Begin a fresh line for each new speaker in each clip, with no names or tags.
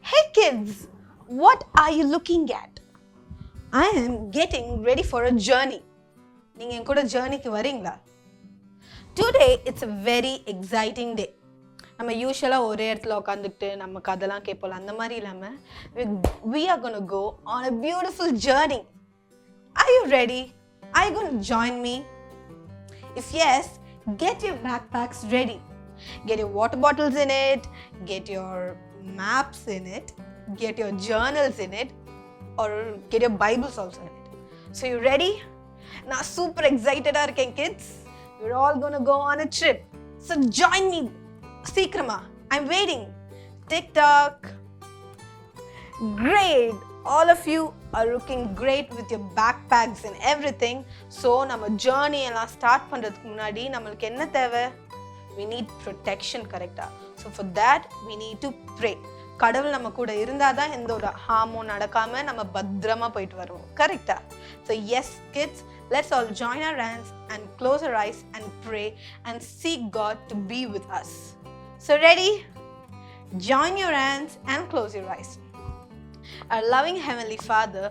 Hey kids, what are you looking at? I am getting ready for a journey. நீங்க என் கூட ஜர்னிக்கு வரீங்களா? Today it's a very exciting day. நம்ம யூஷுவலாக ஒரே இடத்துல உட்காந்துக்கிட்டு நம்ம கதைலாம் கேட்போம். அந்த மாதிரி இல்லாமல் we are going to go on a beautiful journey. Are you ready? Are you going to join me? If yes, get your backpacks ready. Get your water bottles in it, get your maps in it, get your journals in it, or get your Bibles also in it. So you ready? Now super excited இருக்கேன் kids. We're all going to go on a trip. So join me. சீக்கிரமா. I'm waiting. TikTok. Great. All of you are looking great with your backpacks and everything. So நம்ம journey எல்லாம் start பண்றதுக்கு முன்னாடி நம்மளுக்கு என்ன தேவை? We need protection, correct? So for that we need to pray. கடவுள் நம்ம கூட இருந்தாதான் எந்த ஒரு ஹார்மும் நடக்காம நம்ம பத்திரமா போயிட்டு வருவோம், கரெக்டா? So yes kids, let's all join our hands and close our eyes and pray and seek God to be with us. So ready? Join your hands and close your eyes. Our loving Heavenly Father,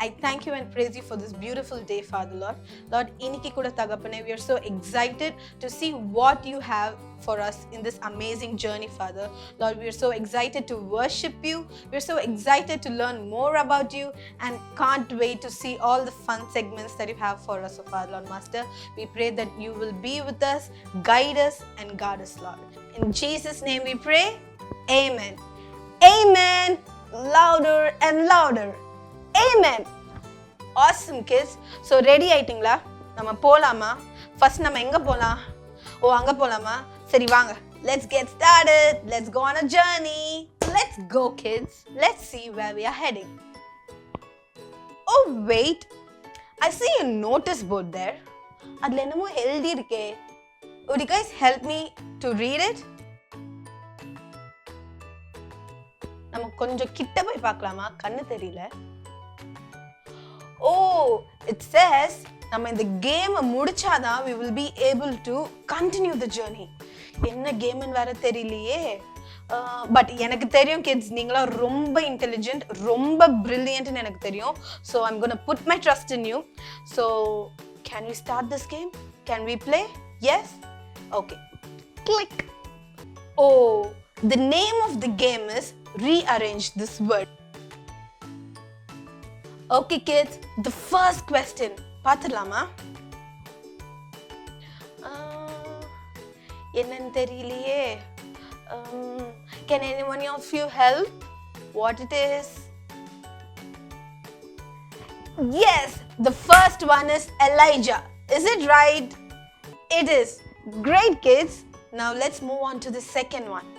I thank you and praise you for this beautiful day, Father Lord. Lord, iniki kuda thagapane, we are so excited to see what you have for us in this amazing journey, Father. Lord, we are so excited to worship you. We are so excited to learn more about you and can't wait to see all the fun segments that you have for us, Father Lord Master. We pray that you will be with us, guide us and guard us, Lord. In Jesus' name we pray. Amen. Amen. Louder and louder. Amen. Awesome kids. So ready ஆயிட்டீங்களா? நம்ம போலாமா? First நம்ம எங்க போலாம்? ஓ அங்க போலாமா? சரி வாங்க. Let's get started. Let's go on a journey. Let's go kids. Let's see where we are heading. Oh wait. I see a notice board there. அதுல என்னமோ எழுதி இருக்கே. Would you guys help me to read it? நம்ம கொஞ்சம் கிட்ட போய் பார்க்கலாமா? கண்ணு தெரியல. Oh, it says நம்ம இந்த game முடிச்சாதான் we will be able to continue the journey. என்ன கேம்னு வேற தெரியலையே. பட் எனக்கு தெரியும் கிட்ஸ், நீங்களா ரொம்ப இன்டெலிஜென்ட், ரொம்ப பிரில்லியன்ட்னு எனக்கு தெரியும். So I'm going to put my trust in you. So can we start this game? Can we play? Yes? Okay. Click. Oh, the name of the game is Rearrange This Word. Okay kids, the first question. பாத்துடலாமா? என்னன்னு தெரியலையே. Can anyone of you help? What it is? Yes, the first one is Elijah. Is it right? It is. Great kids. Now let's move on to the second one.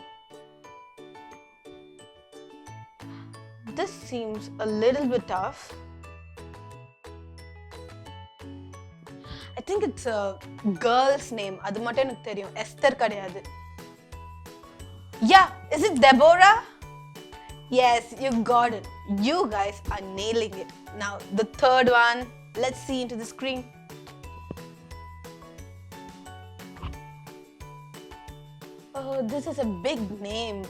This seems a little bit tough. I think it's a girl's name. அது மட்டும் எனக்கு தெரியும். Esther கிடையாது. Yeah, is it Deborah? Yes, you got it. You guys are nailing it. Now the third one. Let's see into the screen. Oh, this is a big name.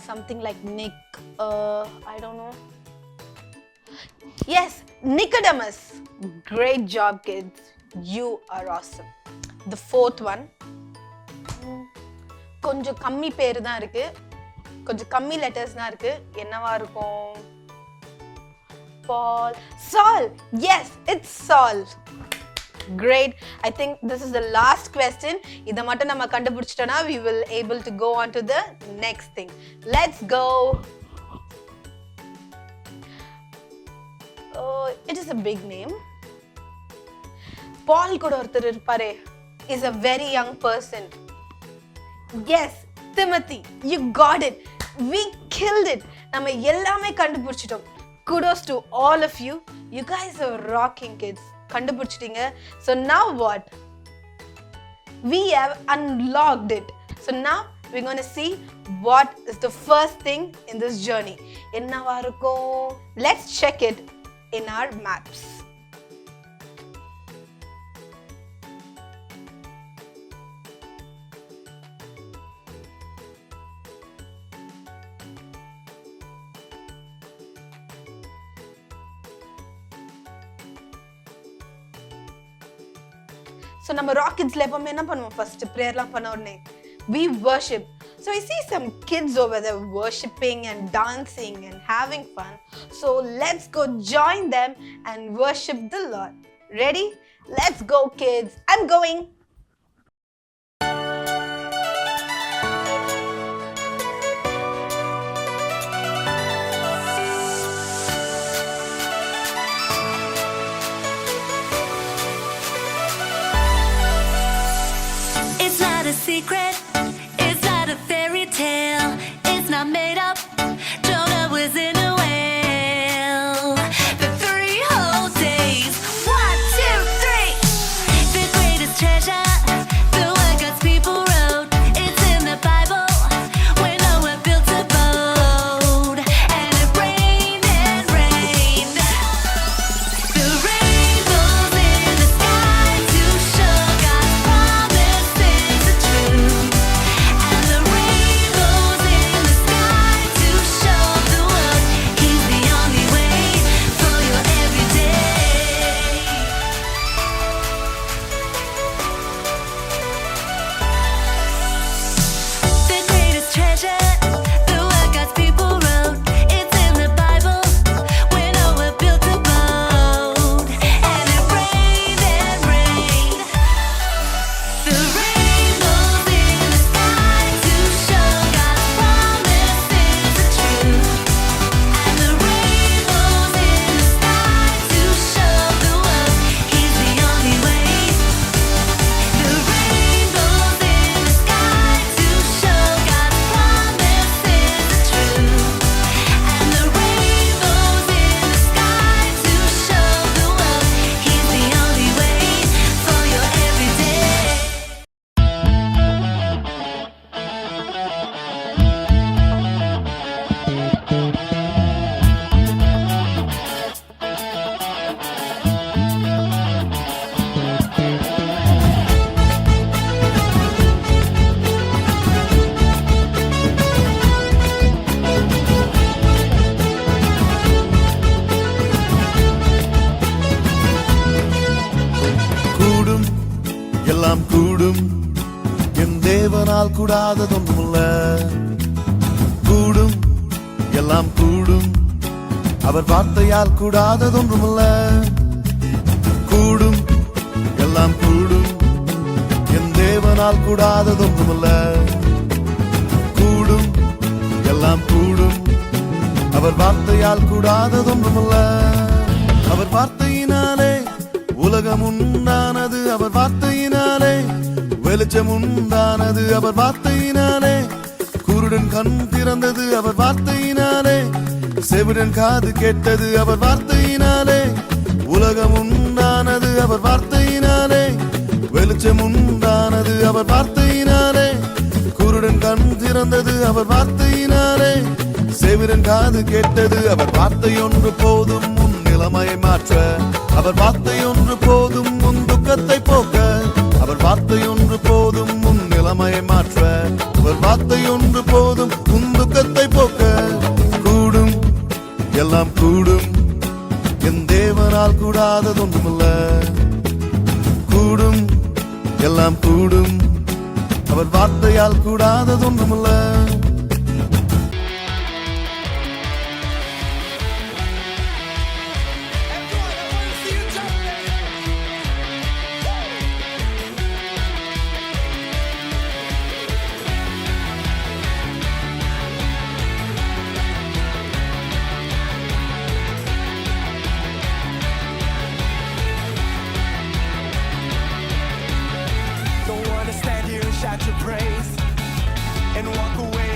Something like Nick. I don't know. Yes, Nicodemus. Great job, kids. You are awesome. The fourth one. கொஞ்சம் கம்மி பேர் தான் இருக்கு, கொஞ்சம் கம்மி letters தான் இருக்கு. என்னவா இருக்கும்? Paul. Saul. Yes, it's Saul. Great. I think this is the last question. இத மட்டும் நம்ம கண்டுபிடிச்சிட்டோம்னா we will able to go on to the next thing. Let's go. Oh, it is a big name. Paul கூட ஒருத்தர் இருப்பாரே, is a very young person. Yes, Timothy. You got it. We killed it. நம்ம எல்லாமே கண்டுபிடிச்சிட்டோம். Kudos to all of you. You guys are rocking kids. கண்டுபிடிச்சிட்டீங்க. So now what? We have unlocked it. So now we're going to see what is the first thing in this journey. என்னவா இருக்கும்? Let's check it in our maps. So நம்ம ராக்கெட்ஸ்ல எப்பவுமே என்ன பண்ணுவோம்? First பிரேயர்லாம் பண்ண உடனே we worship. So I see some kids over there worshiping and dancing and having fun. So let's go join them and worship the Lord. Ready? Let's go, kids. I'm going.
It's not a secret, it's not a fairy tale, it's not made up. Jonah was in a whale for 3 whole days. 1, 2, 3. The greatest treasure, the word God's people wrote. It's in the Bible, when Noah built a boat. And it rained and rained. The rainbows in the sky to show God's promises are true. And the rainbows in the sky to show the world He's the only way for your everyday. The greatest treasure, the word God's people wrote. It's in the Bible, when Noah built a boat. And it rained and rained. The rainbows in the sky to show God's promises are true. And the rainbows in the sky to show the world He's the only way. The rainbows in the sky to show God's promises are true. And the rainbows in the sky to show the world He's the only way for your everyday.
கூடும் எல்லாம் கூடும் என் தேவனால் கூடாததொன்றுமில்ல கூடும் எல்லாம் கூடும் அவர் வார்த்தையால் கூடாததொன்றுமில்ல கூடும் எல்லாம் கூடும் என் தேவனால் கூடாததொன்றுமில்ல கூடும் எல்லாம் கூடும் அவர் வார்த்தையால் கூடாததொன்றுமில்ல அவர் வார்த்தையினாலே உலகம் உண்டானது அவர் வார்த்தையினாலே வெளிச்சம் உண்டானது அவர் வார்த்தையினாலே குருடன் கண் திறந்தது அவர் வார்த்தையினாலே செவிடன் காது கேட்டது அவர் வார்த்தையினாலே உலகம் உண்டானது அவர் வார்த்தையினாலே வெளிச்சம் உண்டானது அவர் வார்த்தையினாலே குருடன் கண் திறந்தது அவர் வார்த்தையினாலே செவிடன் காது கேட்டது அவர் வார்த்தை ஒன்று போதும் உன் நிலைமையை மாற்ற அவர் வார்த்தை ஒன்று போதும் உன் துக்கத்தை போக்க அவர் வார்த்தை ஒன்று போதும் உன் நிலைமையை மாற்ற அவர் வார்த்தை ஒன்று போதும் உன் துக்கத்தை போக்க கூடும் எல்லாம் கூடும் என் தேவனால் கூடாததொன்றுமில்ல கூடும் எல்லாம் கூடும் அவர் வார்த்தையால் கூடாததொன்றுமில்ல
Don't wanna stand here and shout your praise and walk away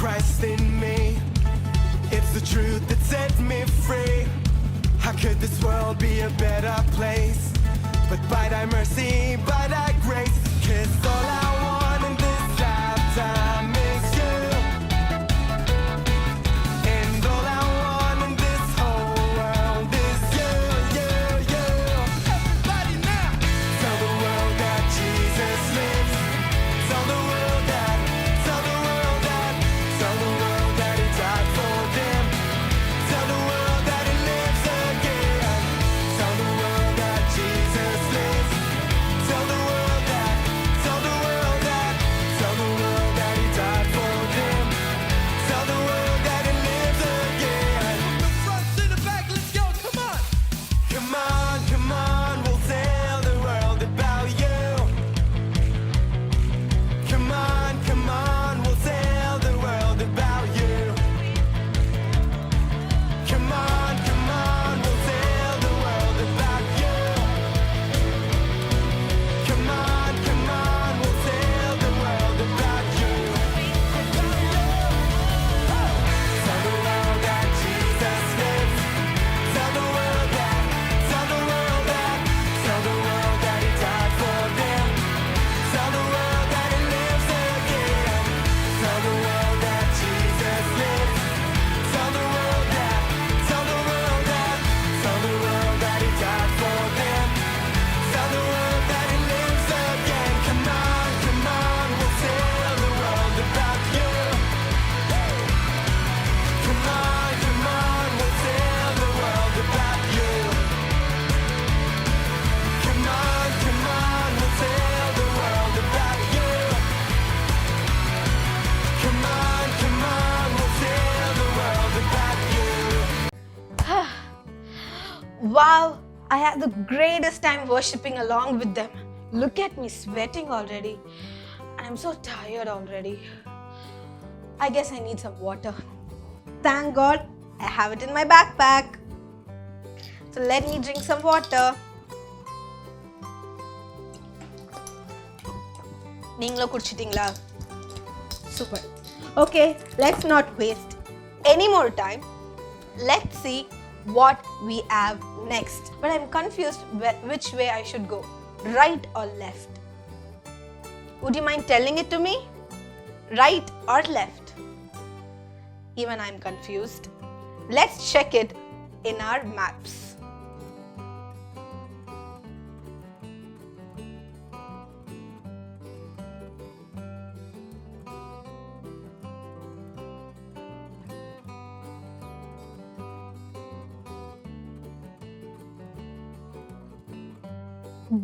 Christ in me. It's the truth that sets me free. How could this world be a better place? But by thy mercy, by thy grace, 'cause all I want in this lifetime is you. And all I want in this whole world is you, you, you. Everybody now! Tell the world that Jesus lives. Tell the world that, tell the world that, tell the world that he died for them. Tell the world that he lives again. Tell the world that Jesus lives. Tell the world that, tell the world that, tell the world that he died for them. Tell the world that he lives again. From the front to the back, let's go, come on. Come on, come on, we'll tell the world about you. Come on, we'll tell the world about you. Come on, we'll tell the world about you. Come on, we'll tell the world about you. Tell the world that Jesus lives. Tell the world that, tell the world that, tell the world that he died for them. Tell the world that he lives again. Tell the world that Jesus lives. Tell the world that, tell the world that, tell the world that he died for them. Tell the world that he lives again. Come on, we'll tell the world about you. Come on, we'll tell the world about you. Come on, we'll tell the world about you. Come on, we'll tell the world about you.
Wow, I had the greatest time worshiping along with them. Look at me sweating already. And I'm so tired already. I guess I need some water. Thank God I have it in my backpack. So let me drink some water. நீங்களும் குடிச்சிட்டீங்களா? Super. Okay, let's not waste any more time. Let's see what we have next. But I'm confused which way I should go, right or left. Would you mind telling it to me? Right or left? Even I'm confused. Let's check it in our maps.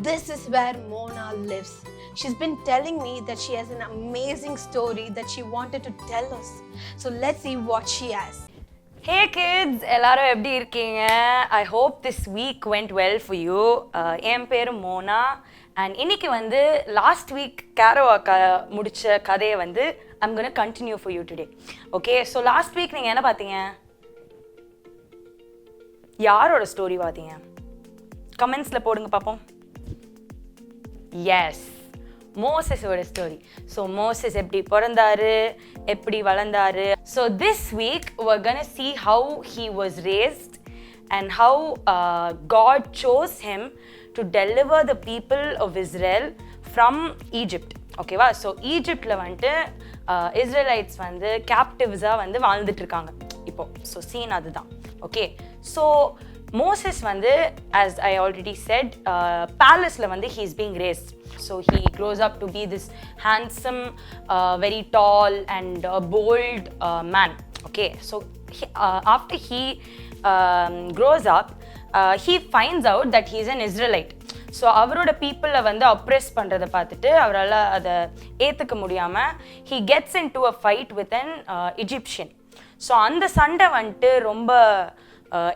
This is where Mona lives. She's been telling me that she has an amazing story that she wanted to tell us. So let's see what she has.
Hey kids, எல்லாரும் எப்படி இருக்கீங்க? I hope this week went well for you. என் பேரு Mona and இன்னைக்கு வந்து last week கேரோவாக்கா முடிச்ச கதையை வந்து I'm going to continue for you today. Okay, so last week நீங்க என்ன பார்த்தீங்க? யாரோட ஸ்டோரி பார்த்தீங்க? கமெண்ட்ஸ்ல போடுங்க பாப்போம். Yes, மோசஸோட ஸ்டோரி. ஸோ மோசஸ் எப்படி பிறந்தாரு, எப்படி வளர்ந்தாரு. So this week we're gonna see how he was raised and how God chose him to deliver the people of Israel from Egypt. ஓகேவா? ஸோ ஈஜிப்டில் வந்துட்டு இஸ்ரேலைட்ஸ் வந்து கேப்டிவ்ஸாக வந்து வாழ்ந்துட்டு இருக்காங்க இப்போ. ஸோ சீன் அதுதான். ஓகே, ஸோ Moses வந்து, as I already said, palace-ல வந்து he is being raised. So he grows up to be this handsome, very tall and bold man. Okay, so after he grows up, he finds out that he is an Israelite. So அவரோட பீப்புளை வந்து அப்ரெஸ் பண்ணுறதை பார்த்துட்டு அவரால் அதை ஏற்றுக்க முடியாமல் he gets into a fight with an Egyptian. So அந்த சண்டை வந்துட்டு ரொம்ப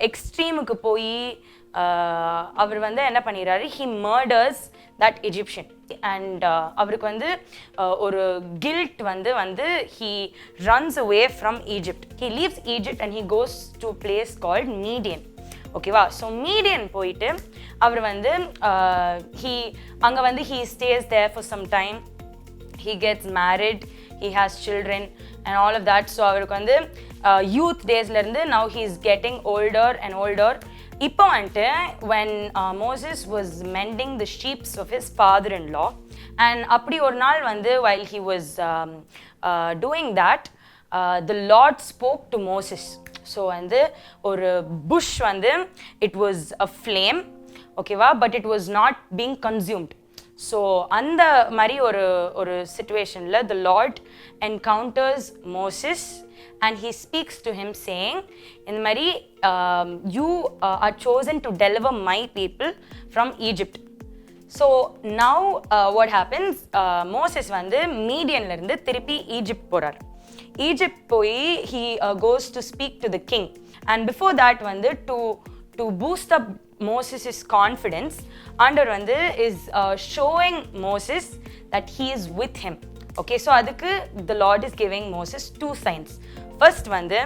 எக்ஸ்ட்ரீமுக்கு போய் அவர் வந்து என்ன பண்ணிடுறாரு, he murders that Egyptian. and அவருக்கு வந்து ஒரு guilt வந்து he runs away from Egypt. He leaves Egypt and he goes to a place called Midian. ஓகேவா? ஸோ மீடியன் போயிட்டு அவர் வந்து அங்கே வந்து he stays there for some time. He gets married. he has children and all of that. So அவருக்கு வந்து youth daysல இருந்து now he is getting older and older. இப்போ வந்துட்டு when Moses was mending the sheep of his father-in-law, and அப்படி ஒரு நாள் வந்து while he was doing that, the Lord spoke to Moses. So வந்து ஒரு bush வந்து it was a flame, ஓகேவா, but it was not being consumed. So அந்த மாதிரி ஒரு situationல the Lord encounters Moses and he speaks to him saying, இந்த மாதிரி you are chosen to deliver my people from Egypt. So now what happens, Moses வந்து மீடியன்ல இருந்து திருப்பி Egypt போறார். Egypt போய் he goes to speak to the king, and before that வந்து to boost up Moses' confidence, ஆண்டவர் வந்து is showing Moses that he is with him. Okay, so அதுக்கு the Lord is giving Moses two signs. First வந்து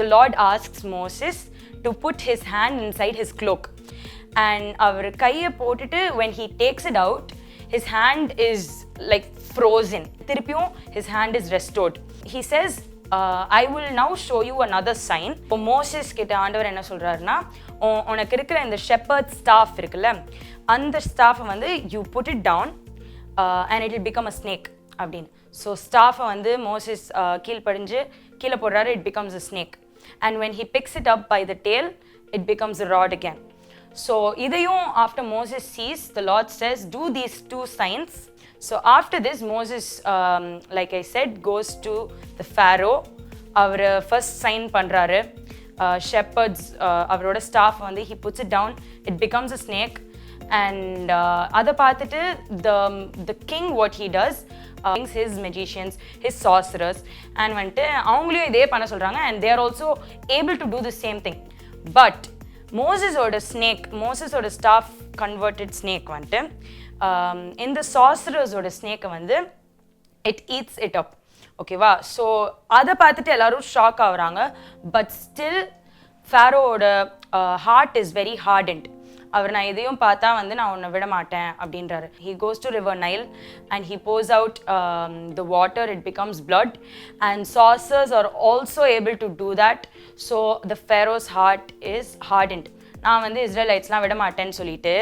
the Lord asks Moses to put his hand inside his cloak, and அவர் கையை போட்டுட்டு when he takes it out, his hand is like frozen. திருப்பியும் his hand is restored. He says, I will now show you another sign. இப்போ Moses கிட்ட ஆண்டவர் என்ன சொல்றாருன்னா, உனக்கு இருக்கிற இந்த shepherd staff இருக்குல்ல, அந்த ஸ்டாஃபை வந்து you put it down and it will become a snake அப்படின்னு. ஸோ ஸ்டாஃபை வந்து மோசஸ் கீழே போடுறாரு, it becomes a snake. And when he picks it up by the tail, it becomes a rod again. So இதையும் after Moses sees, the Lord says, do these two signs. So after this, Moses, like I said, goes to the Pharaoh. Our first sign பண்றாரு, shepherds அவரோட staff வந்து he puts it down, it becomes a snake. And அதை பார்த்துட்டு the king, what he does, his magicians, his sorcerers, and வந்துட்டு அவங்களையும் இதே பண்ண சொல்றாங்க, and they are also able to do the same thing. But மோசஸோட staff converted snake வந்துட்டு இந்த sorcererஸோட snake வந்து it eats it up. ஓகேவா? ஸோ அதை பார்த்துட்டு எல்லாரும் ஷாக் ஆகுறாங்க. பட் ஸ்டில் ஃபேரோவோட ஹார்ட் இஸ் வெரி ஹார்டன்ட். அவர் நான் இதையும் பார்த்தா வந்து நான் உன்னை விட மாட்டேன் அப்படின்றாரு. He goes to river Nile and he pours out the water, it becomes blood, and sorcerers are also able to do that. So the Pharaoh's heart is hardened. நான் வந்து இஸ்ரேலைட்ஸ்லாம் விட மாட்டேன்னு சொல்லிட்டு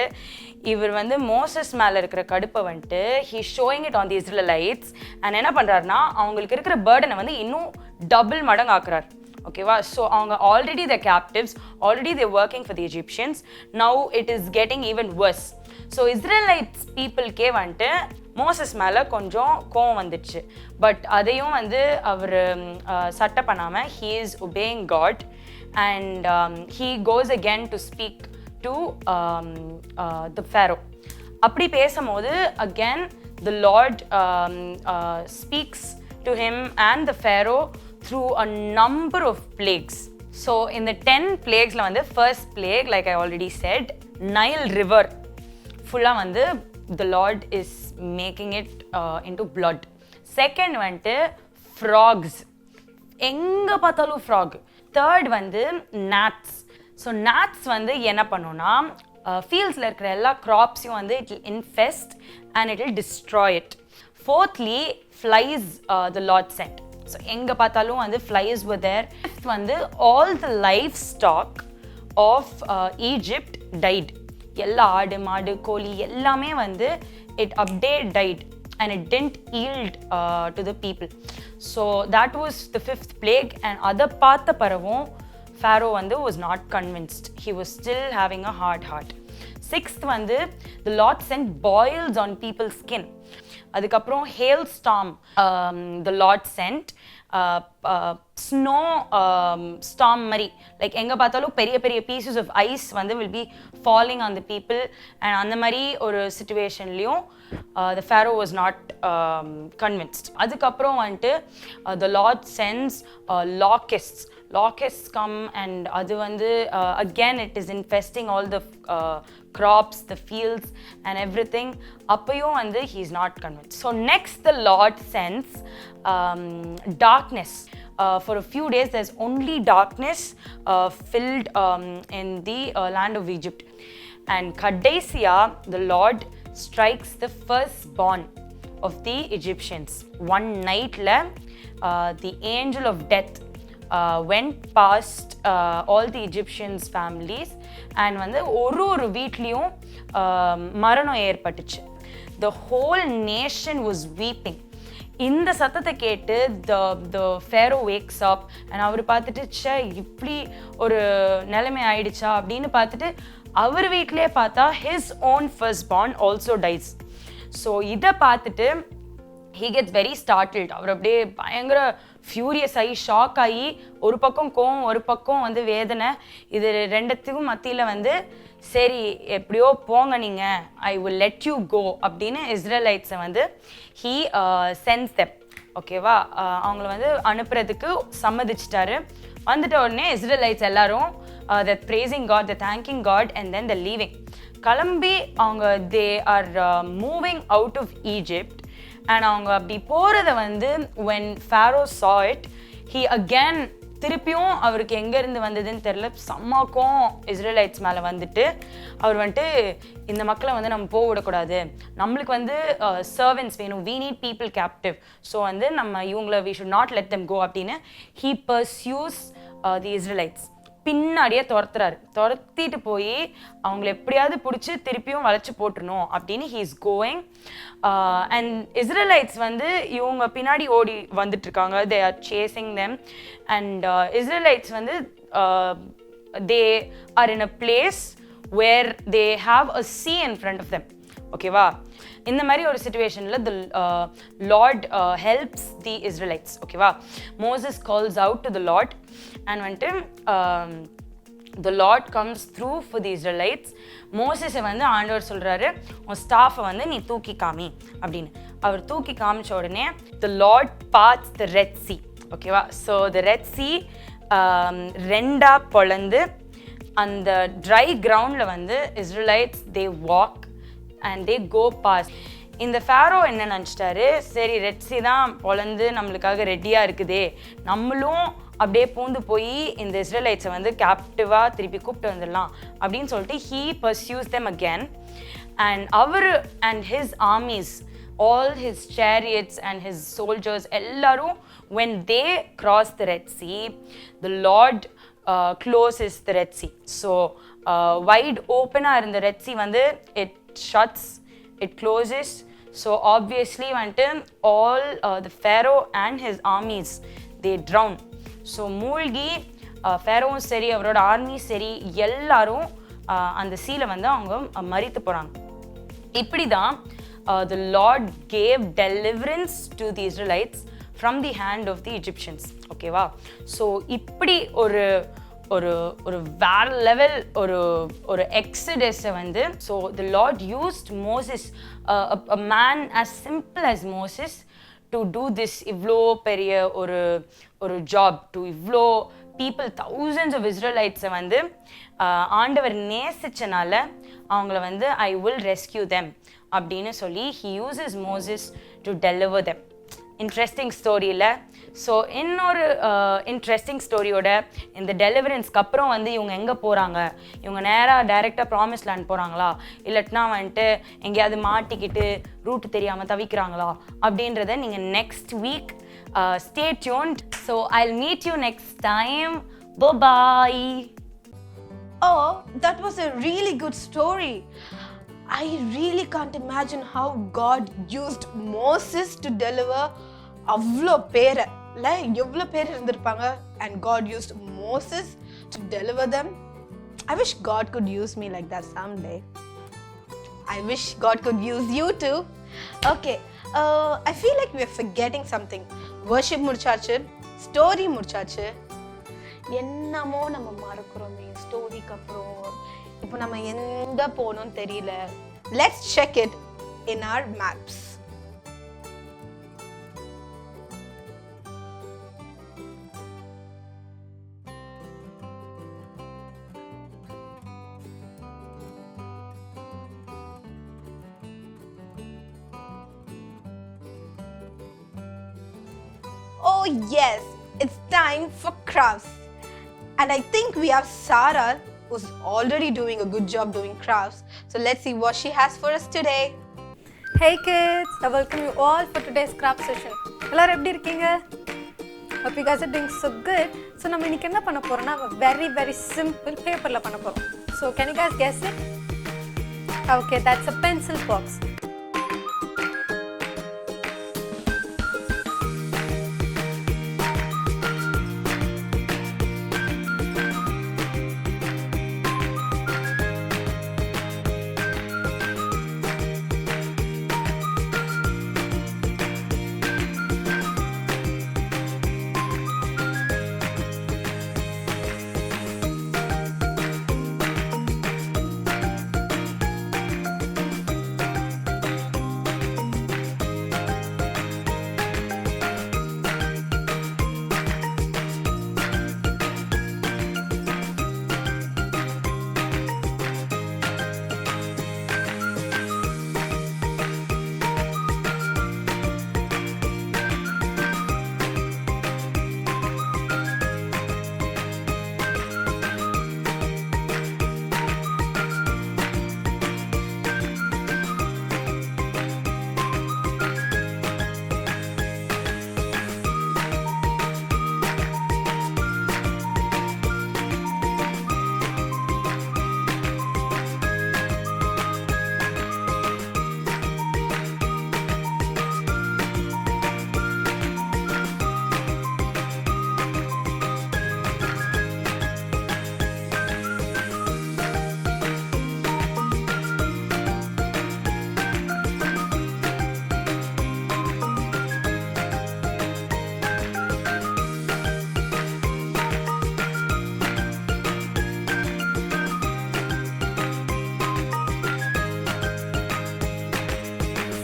இவர் வந்து மோசஸ் மேலே இருக்கிற கடுப்பை வந்துட்டு he showing it on the Israelites, and என்ன பண்ணுறாருனா அவங்களுக்கு இருக்கிற பேர்டனை வந்து இன்னும் டபுள் மடங்கு ஆக்குறார். ஓகேவா? ஸோ அவங்க already the captives, already they're working for the Egyptians, now it is getting even worse. So Israelites பீப்புளுக்கே வந்துட்டு மோசஸ் மேலே கொஞ்சம் கோவம் வந்துடுச்சு. பட் அதையும் வந்து அவர் சட்டை பண்ணாமல் he is obeying God, and he goes again to speak to the Pharaoh. அப்படி பேசும்போது again the Lord speaks to him and the Pharaoh through a number of plagues. So in the 10 plagues la vandu first plague, like I already said, Nile river fulla vandu the Lord is making it into blood. Second vandu frogs, enga paathalu frog. Third vandu gnats. So gnats vandu enna pannuna fields la irukra ella crops you vandu it will infest and it will destroy it. Fourthly, flies the Lord sent. So எங்க பார்த்தாலும் வந்து flies were there. Fifth வந்து all the livestock of Egypt died. எல்லா ஆடு மாடு கோழி எல்லாமே வந்து it died and it didn't yield to the people. So that was the fifth plague, and அதை பார்த்த பிறகும் Pharaoh வந்து was not convinced. He was still having a hard heart. Sixth வந்து the Lord sent boils on people's skin. அதுக்கப்புறம் hail storm the Lord sent, snow storm மாதிரி, like எங்கே பார்த்தாலும் பெரிய பெரிய pieces of ice வந்து will be falling on the people, and அந்த மாதிரி ஒரு situationலையும் the Pharaoh was not convinced. அதுக்கப்புறம் வந்துட்டு the Lord sends locusts. Locusts come, and அது வந்து again it is infesting all the crops, the fields and everything. அப்பையும் வந்து he is not convinced. So next the Lord sends darkness. For a few days there's only darkness filled in the land of Egypt. And கடைசியா the Lord strikes the firstborn. of the Egyptians. One nightல the angel of death went past all the Egyptians families and வந்து ஒரு வீட்லயும் மரணம் ஏற்பட்டுச்சு. The whole nation was weeping. இந்த சத்தத்தை கேட்டு the pharaoh wakes up and அவர் பார்த்துட்டு ச்சே இப்படி ஒரு நிலைமை ஆயிடுச்சா அப்படின்னு பார்த்துட்டு அவர் வீட்டிலே பார்த்தா his own firstborn also dies. So இதை பார்த்துட்டு he gets very startled. அவர் அப்படியே பயங்கர ஃபியூரியஸ் ஆகி ஷாக் ஆகி ஒரு பக்கம் கோவம் ஒரு பக்கம் வந்து வேதனை, இது ரெண்டுத்துக்கும் மத்தியில் வந்து சரி எப்படியோ போங்க நீங்கள், I will let you go அப்படின்னு இஸ்ரேலைட்ஸை வந்து ஹீ சென்ஸ் தெம். ஓகேவா, அவங்கள வந்து அனுப்புறதுக்கு சம்மதிச்சிட்டாரு. வந்துட்ட உடனே இஸ்ரேலைட்ஸ் எல்லாரும் they're praising God, they're thanking God and then they're leaving. கிளம்பி அவங்க they are moving out of Egypt. And அவங்க அப்படி போகிறத வந்து when Pharaoh saw it, he again திருப்பியும் அவருக்கு எங்கேருந்து வந்ததுன்னு தெரில செம்மாக்கும் இஸ்ரேலைட்ஸ் மேலே வந்துட்டு அவர் வந்துட்டு இந்த மக்களை வந்து நம்ம போக விடக்கூடாது, நம்மளுக்கு வந்து சர்வன்ஸ் வேணும், we need people captive, so வந்து நம்ம இவங்கள we should not let them go அப்படின்னு he pursues the Israelites. பின்னாடியே துரத்திட்டு போய் அவங்கள எப்படியாவது பிடிச்சி திருப்பியும் வளைச்சு போட்டுருணும் அப்படின்னு he is going. And Israelites வந்து இவங்க பின்னாடி ஓடி வந்துட்டு இருக்காங்க, they are chasing them. and Israelites வந்து they are in a place where they have a sea in front of them. ஓகேவா, இந்த மாதிரி ஒரு சிச்சுவேஷனில் the Lord helps the Israelites. ஓகேவா, Moses calls out to the Lord and வந்துட்டு the Lord comes through for the Israelites. மோசஸை வந்து ஆண்டவர் சொல்கிறாரு உன் ஸ்டாஃபை வந்து நீ தூக்கி காமி அப்படின்னு. அவர் தூக்கி காமிச்ச உடனே the Lord parts the Red Sea. ஓகேவா, ஸோ the Red Sea ரெண்டாக பொளந்து அந்த ட்ரை கிரவுண்டில் வந்து Israelites they walk and they go past. இந்த ஃபேரோ என்ன நினச்சிட்டாரு, சரி ரெட் சி தான் பொளந்து நம்மளுக்காக ரெடியாக இருக்குதே, நம்மளும் அப்படியே பூந்து போய் இந்த இஸ்ரேலைட்ஸை வந்து கேப்டிவாக திருப்பி கூப்பிட்டு வந்துடலாம் அப்படின்னு சொல்லிட்டு he pursues them again. and our and his armies, all his chariots and his soldiers எல்லாரும் when they cross the Red Sea, the Lord closes the Red Sea. so wide open-ஆக இருந்த Red Sea வந்து it shuts, it closes. so obviously வந்துட்டு all the Pharaoh and his armies they drown. so மூழ்கி ஃபேரோவும் சரி அவரோட army சரி எல்லாரும் அந்த சீல வந்து அவங்க மரித்து போகிறாங்க. இப்படி தான் the Lord gave deliverance to the Israelites from the hand of the Egyptians. ஓகேவா, ஸோ இப்படி ஒரு ஒரு ஒரு வேற லெவல் ஒரு எக்ஸடஸை வந்து so the Lord used Moses, a man as simple as Moses to do this இவ்வளோ பெரிய ஒரு ஜாப் டு இவ்வளோ people, thousands of Israelites வந்து ஆண்டவர் நேசிச்சனால அவங்கள வந்து I will rescue them அப்படின்னு சொல்லி he uses Moses to deliver them. Interesting ஸ்டோரியில். ஸோ இன்னொரு இன்ட்ரெஸ்டிங் ஸ்டோரியோட இந்த டெலிவரன்ஸ்க்கு அப்புறம் வந்து இவங்க எங்கே போகிறாங்க, இவங்க நேராக டைரெக்டாக ப்ராமிஸ் லேண்ட் போகிறாங்களா இல்லட்டினா வந்துட்டு எங்கேயாவது மாட்டிக்கிட்டு ரூட் தெரியாமல் தவிக்கிறாங்களா அப்படின்றத நீங்கள் next week stay tuned. So I'll meet you next time. Bye-bye.
Oh, that was a really good story. I really can't imagine how God used Moses to deliver avlo pera. Like evlo pera irundirpanga and God used Moses to deliver them. I wish God could use me like that someday. I wish God could use you too. Okay, I feel like we are forgetting something. Worship முடிச்சாச்சு, story முடிச்சாச்சு, என்னமோ நம்ம மறக்கிறோமே ஸ்டோரிக்கு அப்புறம். இப்போ நம்ம எங்க போகணும்னு தெரியல. Let's check it in our maps. Oh yes, it's time for crafts. And I think we have Sarah who's already doing a good job doing crafts. So let's see what she has for us today.
Hey kids, I welcome you all for today's craft session. எல்லாரும் எப்படி இருக்கீங்க? Hope you guys are doing so good. So நம்ம இன்னைக்கு என்ன பண்ண போறோம்னா very simple paperல பண்ண போறோம். So can you guys guess it? Okay, that's a pencil box.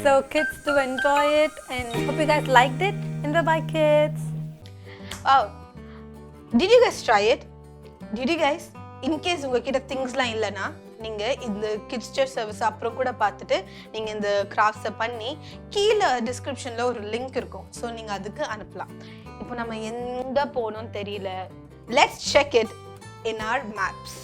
So kids, do enjoy it and hope you guys liked it. And bye kids.
Wow. Did you guys try it? Did you guys? In case உங்ககிட்ட திங்ஸ்லாம் இல்லைன்னா நீங்கள் இந்த kids சேர் service அப்புறம் கூட பார்த்துட்டு நீங்கள் இந்த கிராஃப்ட்ஸை பண்ணி கீழே டிஸ்கிரிப்ஷனில் ஒரு லிங்க் இருக்கும். ஸோ நீங்கள் அதுக்கு அனுப்பலாம். இப்போ நம்ம எங்கே போகணும்னு தெரியல. Let's check it in our maps.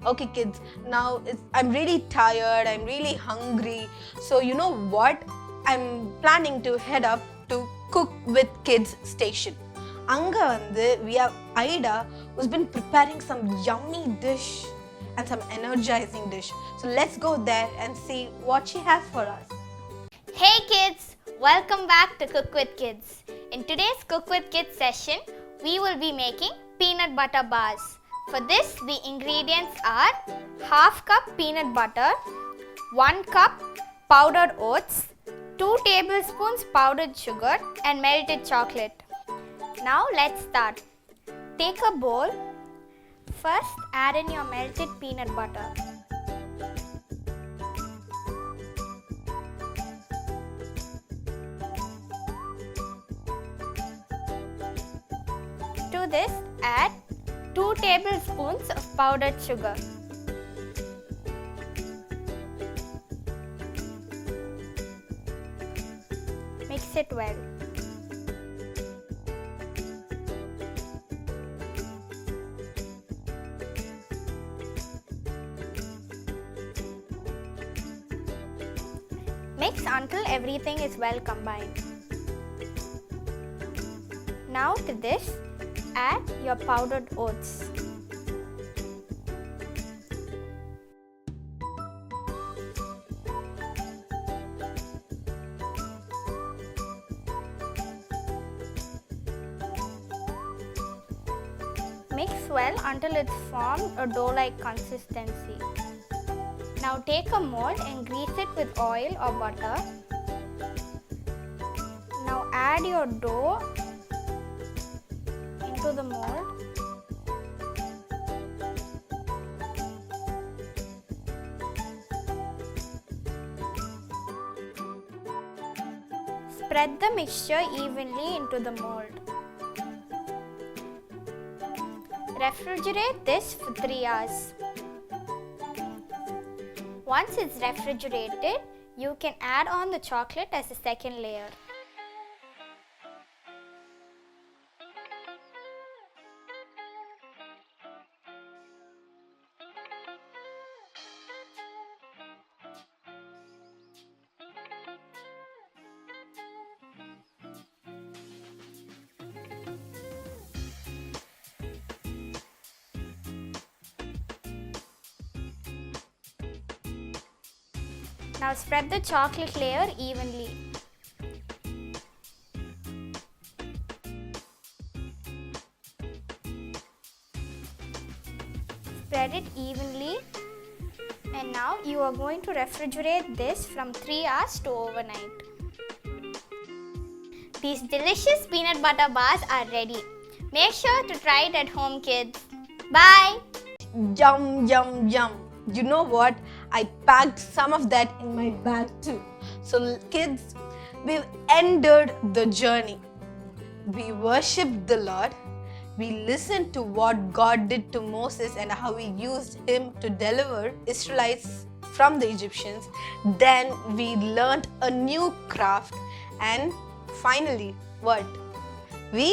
Okay kids, now I'm really tired, I'm really hungry. So you know what? I'm planning to head up to Cook with Kids station. Anga vandu we have Aida who's been preparing some yummy dish and some energizing dish. So let's go there and see what she has for us.
Hey kids, welcome back to Cook with Kids. In today's Cook with Kids session, we will be making peanut butter bars. For this, the ingredients are half cup peanut butter, 1 cup powdered oats, 2 tablespoons powdered sugar and melted chocolate. Now let's start. Take a bowl. First, add in your melted peanut butter. To this, add 2 tablespoons of powdered sugar. Mix it well. Mix until everything is well combined. Now to this, add your powdered oats. Mix well until it's formed a dough-like consistency. Now take a mold and grease it with oil or butter. Now add your dough into the mold. Spread the mixture evenly into the mold. Refrigerate this for 3 hours. Once it's refrigerated, you can add on the chocolate as a second layer. Now spread the chocolate layer evenly. Spread it evenly, and now you are going to refrigerate this from 3 hours to overnight. These delicious peanut butter bars are ready. Make sure to try it at home, kids. Bye!
Yum, yum, yum. You know what? I packed some of that in my bag too. So, kids, we've ended the journey. We worshiped the Lord. We listened to what God did to Moses and how he used him to deliver Israelites from the Egyptians. Then we learned a new craft, and finally, what? We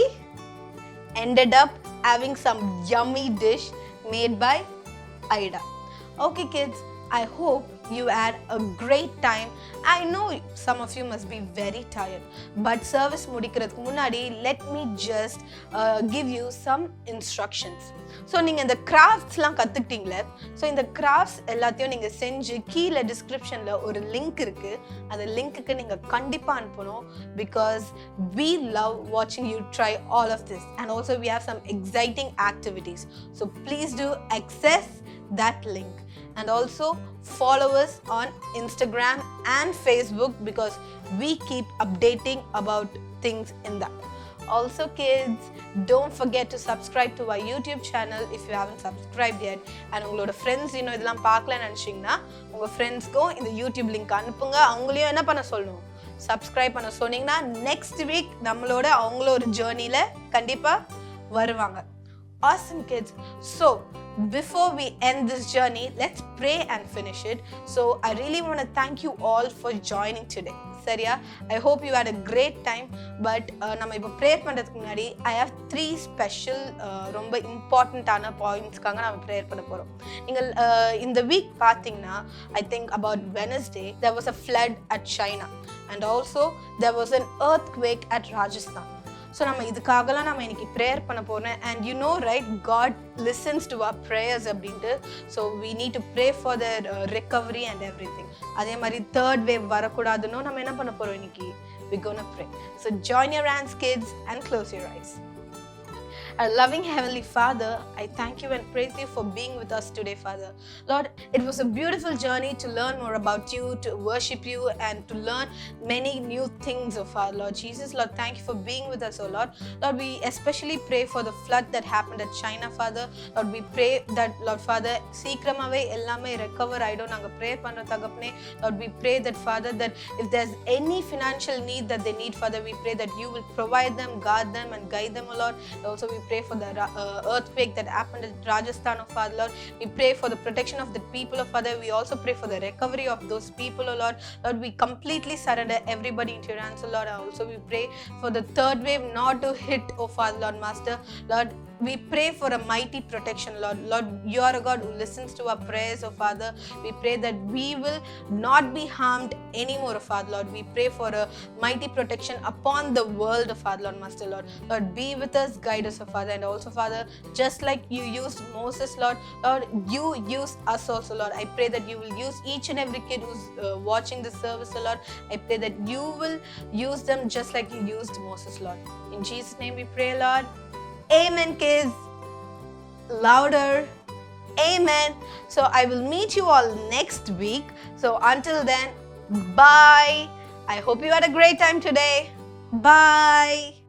ended up having some yummy dish made by Ida. Okay, kids, I hope you had a great time. I know some of you must be very tired, but service முடிக்கிறதுக்கு முன்னாடி let me just give you some instructions. So நீங்கள் இந்த கிராஃப்ட்ஸ்லாம் கற்றுக்கிட்டீங்களே, so இந்த crafts எல்லாத்தையும் நீங்கள் செஞ்சு கீழே டிஸ்கிரிப்ஷனில் ஒரு லிங்க் இருக்குது. அந்த லிங்க்குக்கு நீங்கள் கண்டிப்பாக அனுப்பணும். Because we love watching you try all of this, and also we have some exciting activities. So please do access that link, and also follow us on Instagram and Facebook because we keep updating about things in that. Also, kids, don't forget to subscribe to our YouTube channel if you haven't subscribed yet. And உங்களோட friends இதெல்லாம் பார்க்கலன்னு நினச்சிங்கன்னா உங்கள் ஃப்ரெண்ட்ஸ்க்கும் இந்த YouTube link அனுப்புங்க. அவங்களையும் என்ன பண்ண சொல்லணும், சப்ஸ்கிரைப் பண்ண சொன்னீங்கன்னா நெக்ஸ்ட் வீக் நம்மளோட அவங்கள ஒரு ஜேர்னியில் கண்டிப்பாக வருவாங்க. Awesome, kids. So before we end this journey, let's pray and finish it. So I really want to thank you all for joining today. சரியா? I hope you had a great time. But நம்ம இப்போ prayer பண்ணுறதுக்கு முன்னாடி I have 3 special ரொம்ப இம்பார்ட்டண்ட்டான பாயிண்ட்ஸ்க்காக நம்ம prayer பண்ண போகிறோம். நீங்கள் இந்த வீக் பார்த்தீங்கன்னா I think about Wednesday there was a flood at China, and also there was an earthquake at Rajasthan. So நம்ம இதுக்காகலாம் நம்ம இன்னைக்கு ப்ரேயர் பண்ண போகிறோம். And you know right, God listens to our prayers அப்படின்ட்டு. So we need to pray for the recovery and everything. அதே மாதிரி third wave வரக்கூடாதுன்னு நம்ம என்ன பண்ண போகிறோம் இன்னைக்கு? We're gonna pray. So join your hands, kids, and close your eyes. Our loving Heavenly Father, I thank you and praise you for being with us today, Father. Lord, it was a beautiful journey to learn more about you, to worship you, and to learn many new things of our Lord Jesus. Lord, thank you for being with us, oh Lord. Lord, we especially pray for the flood that happened at China, Father. Lord, we pray that, Lord Father, சீக்கிரமாவே எல்லாமே recover ஆயிடும். நாங்க pray பண்ற தகப்பனே. Lord, we pray that, Father, that if there's any financial need that they need, Father, we pray that you will provide them, guard them, and guide them, oh Lord. Also, we pray for the earthquake that happened at Rajasthan, oh Father, Lord. We pray for the protection of the people, oh Father. We also pray for the recovery of those people, oh Lord. Lord, we completely surrender everybody into your hands, oh Lord. Also, we pray for the third wave not to hit, oh Father, Lord, Master. Lord, we pray for a mighty protection, Lord. Lord, you are a God who listens to our prayers, oh Father. We pray that we will not be harmed anymore, oh Father, Lord. We pray for a mighty protection upon the world, oh Father, Lord, Master, Lord. Lord, be with us, guide us, oh Father. And also, Father, just like you used Moses, Lord, Lord, you use us also, Lord. I pray that you will use each and every kid who's watching this service, oh Lord. I pray that you will use them just like you used Moses, Lord. In Jesus' name we pray, Lord. Amen, kids. Louder. Amen. So I will meet you all next week. So until then, bye. I hope you had a great time today. Bye.